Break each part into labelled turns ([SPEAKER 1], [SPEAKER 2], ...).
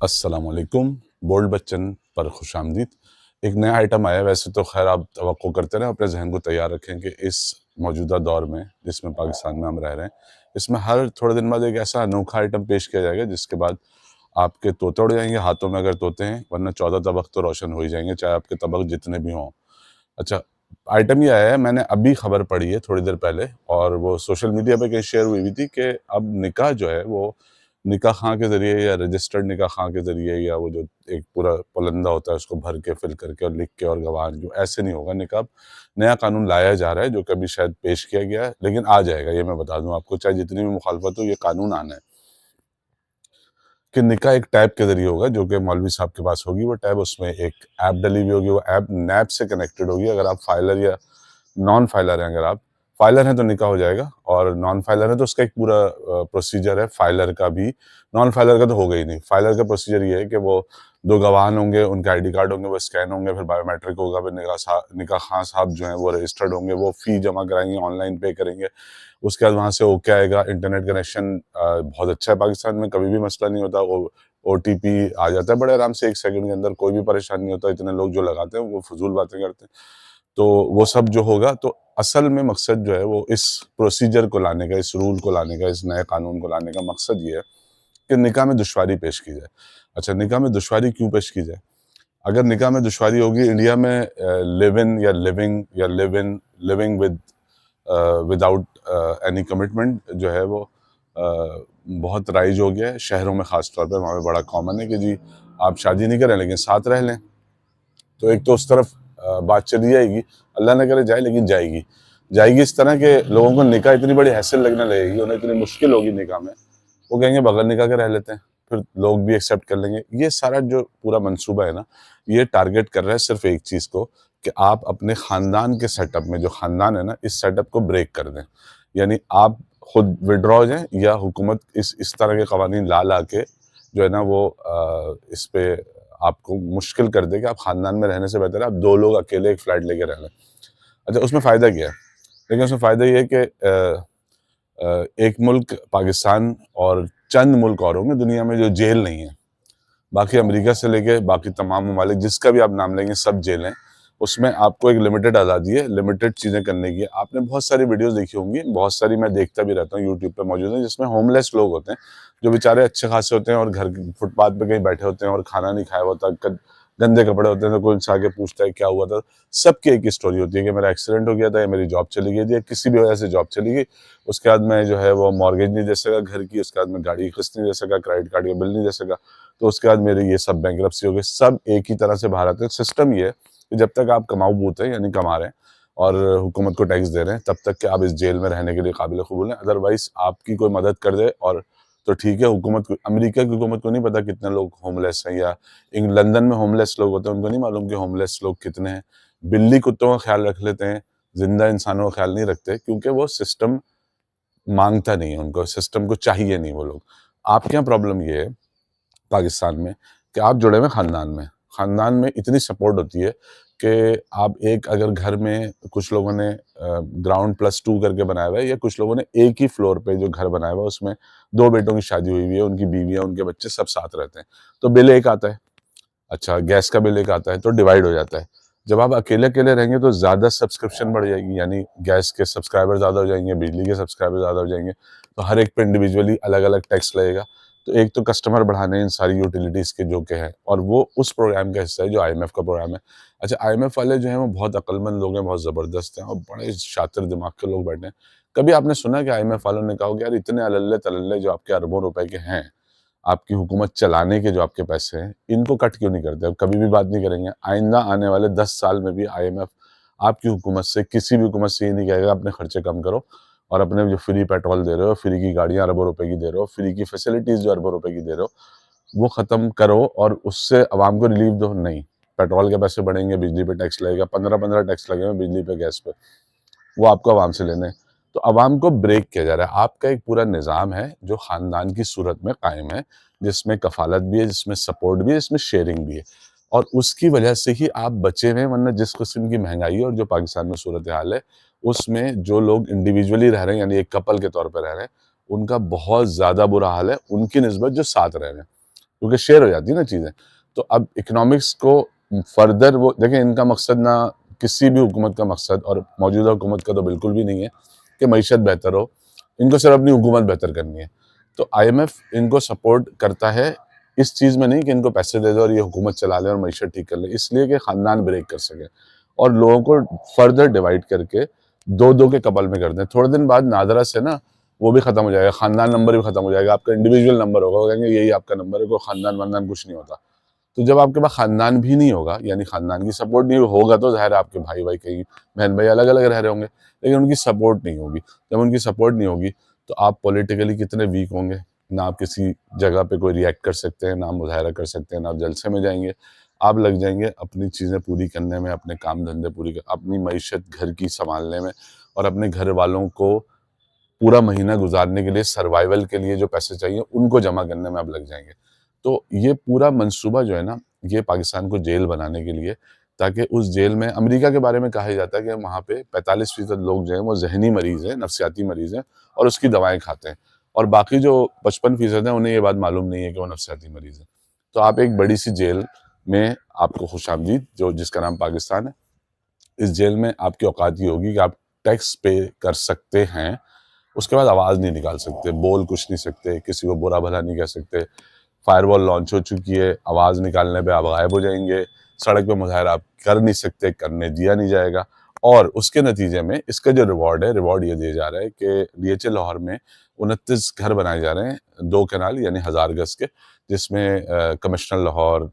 [SPEAKER 1] अस्सलामुअलैकुम। बोल्ड बच्चन पर खुशामदीद। एक नया आइटम आया है, वैसे तो खैर आप तवक्को करते रहें, अपने जहन को तैयार रखें कि इस मौजूदा दौर में जिसमें पाकिस्तान में हम रह रहे हैं, इसमें हर थोड़े दिन बाद एक ऐसा अनोखा आइटम पेश किया जाएगा जिसके बाद आपके तोते उड़ जाएंगे हाथों में अगर तोते हैं, वरना 14 तबक तो रोशन हो ही जाएंगे, चाहे आपके तबक जितने भी हों। अच्छा, आइटम ये आया है, मैंने अभी खबर पढ़ी है थोड़ी देर पहले, और वो सोशल मीडिया पे कहीं शेयर हुई हुई थी कि अब निकाह जो है वो निकाह खां के ज़रिए या रजिस्टर्ड निकाह खां के ज़रिए, या वो जो एक पूरा पलंदा होता है उसको भर के फिल करके और लिख के और गवाह जो, ऐसे नहीं होगा निकाह। नया कानून लाया जा रहा है जो कभी शायद पेश किया गया है, लेकिन आ जाएगा, ये मैं बता दूं आपको, चाहे जितनी भी मुखालफत हो, ये कानून आना है कि निकाह एक टैब के ज़रिए होगा जो कि मौलवी साहब के पास होगी। वो टैब, उसमें एक ऐप डली हुई होगी, वो ऐप नैब से कनेक्टेड होगी। अगर आप फाइलर या नॉन फाइलर हैं, अगर आप फाइलर हैं तो निकाह हो जाएगा, और नॉन फाइलर है तो उसका एक पूरा प्रोसीजर है फाइलर का भी। नॉन फाइलर का तो होगा ही नहीं। फाइलर का प्रोसीजर ये है कि वो दो गवाह होंगे, उनके आईडी कार्ड होंगे, वो स्कैन होंगे, फिर बायोमेट्रिक होगा, फिर निकाह खां साहब जो हैं वो रजिस्टर्ड होंगे, वो फ़ी जमा कराएंगे, ऑनलाइन पे करेंगे। उसके बाद वहाँ से ओके आएगा। इंटरनेट कनेक्शन बहुत अच्छा है पाकिस्तान में, कभी भी मसला नहीं होता। ओटीपी आ जाता है बड़े आराम से, 1 सेकंड के अंदर, कोई भी परेशानी नहीं होता। इतने लोग जो लगाते हैं वो फजूल बातें करते हैं। तो वो सब जो होगा, तो असल में मकसद जो है वो इस प्रोसीजर को लाने का, इस रूल को लाने का, इस नए कानून को लाने का मकसद ये है कि निकाह में दुश्वारी पेश की जाए। अच्छा, निकाह में दुश्वारी क्यों पेश की जाए? अगर निकाह में दुश्वारी होगी इंडिया में, लिव इन या लिविंग या लिविंग विदाउट एनी कमिटमेंट जो है वो बहुत राइज हो गया है शहरों में, ख़ास तौर पे वहाँ पे बड़ा कॉमन है कि जी आप शादी नहीं करें लेकिन साथ रह लें। तो एक तो उस तरफ बात चली जाएगी, अल्लाह ना करे जाए, लेकिन जाएगी। जाएगी इस तरह के लोगों को निकाह इतनी बड़ी हैसियत लगने लगेगी, उन्हें इतनी मुश्किल होगी निकाह में, वो कहेंगे बगैर निकाह के रह लेते हैं, फिर लोग भी एक्सेप्ट कर लेंगे। ये सारा जो पूरा मंसूबा है ना, ये टारगेट कर रहा है सिर्फ एक चीज़ को, कि आप अपने ख़ानदान के सेटअप में, जो ख़ानदान है ना, इस सेटअप को ब्रेक कर दें। यानी आप खुद विड्रॉ हो जाएँ, या हुकूमत इस तरह के कवानीन ला ला के जो है ना वो इस पे आपको मुश्किल कर दे कि आप ख़ानदान में रहने से बेहतर है आप 2 लोग अकेले एक फ्लैट लेके रह लें। अच्छा, उसमें फ़ायदा क्या है? देखिए, उसमें फ़ायदा ये है कि एक मुल्क पाकिस्तान और चंद मुल्क और होंगे दुनिया में जो जेल नहीं है। बाकी अमेरिका से लेके बाकी तमाम ममालिक जिसका भी आप नाम लेंगे, सब जेलें। उसमें आपको एक लिमिटेड आज़ादी है, लिमिटेड चीज़ें करने की है। आपने बहुत सारी वीडियोज़ देखी होंगी, बहुत सारी मैं देखता भी रहता हूँ, यूट्यूब पे मौजूद हैं, जिसमें होमलेस लोग होते हैं, जो बेचारे अच्छे खासे होते हैं और घर फुटपाथ पे कहीं बैठे होते हैं और खाना नहीं खाया होता, गंदे कपड़े होते हैं, तो कोई उनसे आके पूछता है क्या हुआ था। सबकी एक ही स्टोरी होती है कि मेरा एक्सीडेंट हो गया था, या मेरी जॉब चली गई थी, या किसी भी वजह से जॉब चली गई। उसके बाद मैं जो है वो मॉर्गेज नहीं दे सका घर की, उसके बाद मैं गाड़ी की किस्त नहीं दे सका, क्रेडिट कार्ड का बिल नहीं दे सका, तो उसके बाद मेरे ये सब बैंकरप्सी हो गए। सब एक ही तरह से बाहर आते हैं। सिस्टम ये है कि जब तक आप कमाऊ बूत हैं, यानी कमा रहे हैं और हुकूमत को टैक्स दे रहे हैं, तब तक कि आप इस जेल में रहने के लिए काबिल कबूल हैं। अदरवाइज आपकी कोई मदद कर दे और तो ठीक है, हुकूमत को, अमेरिका की हुकूमत को नहीं पता कितने लोग होमलेस हैं, या लंदन में होमलेस लोग होते हैं, उनको नहीं मालूम कि होमलेस लोग कितने हैं। बिल्ली कुत्तों का ख्याल रख लेते हैं, जिंदा इंसानों का ख्याल नहीं रखते, क्योंकि वो सिस्टम मांगता नहीं है, उनको सिस्टम को चाहिए नहीं वो लोग। आपके यहाँ प्रॉब्लम ये है पाकिस्तान में कि आप जुड़े हुए हैं खानदान में। खानदान में इतनी सपोर्ट होती है कि आप एक अगर घर में, कुछ लोगों ने ग्राउंड प्लस 2 करके बनाया हुआ है, या कुछ लोगों ने एक ही फ्लोर पे जो घर बनाया हुआ है उसमें 2 बेटों की शादी हुई हुई है, उनकी बीवियाँ, उनके बच्चे सब साथ रहते हैं। तो बिल एक आता है। अच्छा, गैस का बिल एक आता है, तो डिवाइड हो जाता है। जब आप अकेले-अकेले रहेंगे तो ज़्यादा सब्सक्रिप्शन बढ़ जाएगी, यानी गैस के सब्सक्राइबर ज़्यादा हो जाएँगे, बिजली के सब्सक्राइबर ज़्यादा हो जाएँगे, तो हर एक पे इंडिविजुअली अलग-अलग टैक्स लगेगा। तो एक तो कस्टमर बढ़ाने इन सारी यूटिलिटीज़ के जो के हैं, और वो उस प्रोग्राम का हिस्सा है जो आईएमएफ का प्रोग्राम है। अच्छा, आईएमएफ वाले जो हैं वो बहुत अक्लमंद लोग हैं, बहुत ज़बरदस्त हैं और बड़े शातिर दिमाग के लोग बैठे हैं। कभी आपने सुना है कि आईएमएफ वालों ने कहा हो कि यार इतने अल्ले-तल्ले जो आपके अरबों रुपए के हैं, आपकी हुकूमत चलाने के जो आपके पैसे हैं, इनको कट क्यों नहीं करते? अब कभी भी बात नहीं करेंगे। आइंदा आने वाले 10 साल में भी आईएमएफ आपकी हुकूमत से, किसी भी हुकूमत से ये नहीं कहेगा अपने खर्चे कम करो, और अपने जो फ्री पेट्रोल दे रहे हो, फ्री की गाड़ियाँ अरबों रुपए की दे रहे हो, फ्री की फैसिलिटीज़ जो अरबों रुपए की दे रहे हो, वो ख़त्म करो और उससे अवाम को रिलीफ दो। नहीं, पेट्रोल के पैसे बढ़ेंगे, बिजली पे टैक्स लगेगा, 15-15 टैक्स लगेंगे बिजली पे, गैस पे। वो आपको अवाम से लेने हैं। तो अवाम को ब्रेक किया जा रहा है। आपका एक पूरा निज़ाम है जो ख़ानदान की सूरत में कायम है, जिसमें कफ़ालत भी है, जिसमें सपोर्ट भी है, जिसमें शेयरिंग भी है, और उसकी वजह से ही आप बचे हुए हैं। वरना जिस किस्म की महँगाई है और जो पाकिस्तान में सूरत-ए-हाल है, उसमें जो लोग इंडिविजुअली रह रहे हैं, यानी एक कपल के तौर पे रह रहे हैं, उनका बहुत ज़्यादा बुरा हाल है, उनकी निस्बत जो साथ रह रहे हैं। क्योंकि शेयर हो जाती है ना चीज़ें। तो अब इकोनॉमिक्स को फर्दर वो देखें, इनका मकसद ना, किसी भी हुकूमत का मकसद और मौजूदा हुकूमत का तो बिल्कुल भी नहीं है कि मईशत बेहतर हो, इनको सिर्फ अपनी हुकूमत बेहतर करनी है। तो आईएमएफ इनको सपोर्ट करता है इस चीज़ में नहीं कि इनको पैसे दे दो और ये हुकूमत चला लें और मईशत ठीक कर लें, इसलिए कि ख़ानदान ब्रेक कर सकें और लोगों को फर्दर डिवाइड करके 2-2 के कपल में कर दें। थोड़े दिन बाद नादरा से ना वो भी खत्म हो जाएगा, खानदान नंबर भी खत्म हो जाएगा, आपका इंडिविजुअल नंबर होगा, वो कहेंगे यही आपका नंबर है, कोई खानदान-वानदान कुछ नहीं होता। तो जब आपके पास खानदान भी नहीं होगा, यानी खानदान की सपोर्ट नहीं होगा, तो ज़ाहिर है आपके भाई-भाई कहीं बहन-भाई अलग-अलग रह रहे होंगे, लेकिन उनकी सपोर्ट नहीं होगी। जब उनकी सपोर्ट नहीं होगी, तो आप पॉलिटिकली कितने वीक होंगे, ना आप किसी जगह पे कोई रिएक्ट कर सकते हैं, ना आप मुज़ाहरा कर सकते हैं, ना आप जलसे में जाएँगे। आप लग जाएँगे अपनी चीज़ें पूरी करने में, अपने काम-धंधे पूरी कर अपनी मईशत घर की सँभालने में और अपने घर वालों को पूरा महीना गुज़ारने के लिए, सर्वाइवल के लिए जो पैसे चाहिए, उनको जमा करने में आप लग जाएँगे। तो ये पूरा मंसूबा जो है ना, ये पाकिस्तान को जेल बनाने के लिए, ताकि उस जेल में अमेरिका के बारे में कहा जाता है कि वहाँ पे 45% लोग जो हैं, वो ज़हनी मरीज़ हैं, नफ्सियाती मरीज़ हैं और उसकी दवाएँ खाते हैं और बाकी जो 55% हैं, उन्हें ये बात मालूम नहीं है कि वो नफ्सियाती मरीज़ हैं। तो आप एक बड़ी-सी जेल में आपको खुशामदीद, जो जिसका नाम पाकिस्तान है, इस जेल में आपकी औकात ये होगी कि आप टैक्स पे कर सकते हैं, उसके बाद आवाज़ नहीं निकाल सकते, बोल कुछ नहीं सकते, किसी को बुरा-भला नहीं कह सकते। फायरवॉल लॉन्च हो चुकी है, आवाज़ निकालने पे आप गायब हो जाएँगे, सड़क पे मुज़ाहरा आप कर नहीं सकते, करने दिया नहीं जाएगा और उसके नतीजे में इसका जो रिवॉर्ड है, रिवॉर्ड ये दिया जा रहा है कि डीएचए लाहौर में 29 घर बनाए जा रहे हैं, 2 कनाल यानी 1000 गज़ के, जिसमें कमिश्नर लाहौर,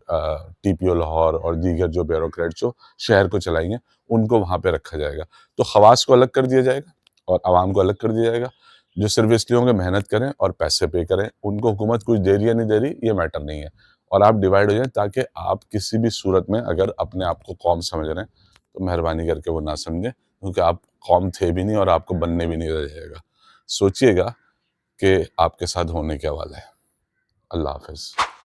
[SPEAKER 1] टीपीओ लाहौर और दीगर जो ब्यूरोक्रेट्स जो शहर को चलाएँगे, उनको वहाँ पे रखा जाएगा। तो खवास को अलग कर दिया जाएगा और आवाम को अलग कर दिया जाएगा। जो सिर्फ इसलिए होंगे मेहनत करें और पैसे पे करें, उनको हुकूमत कुछ दे रही है नहीं दे रही ये मैटर नहीं है और आप डिवाइड हो जाएँ ताकि आप किसी भी सूरत में अगर अपने आप को कौम समझ रहे हैं, तो मेहरबानी करके वो ना समझें क्योंकि आप कौम थे भी नहीं और आपको बनने भी नहीं दिया जाएगा। सोचिएगा कि आपके साथ होने क्या वाला है। अल्लाह हाफ़िज़।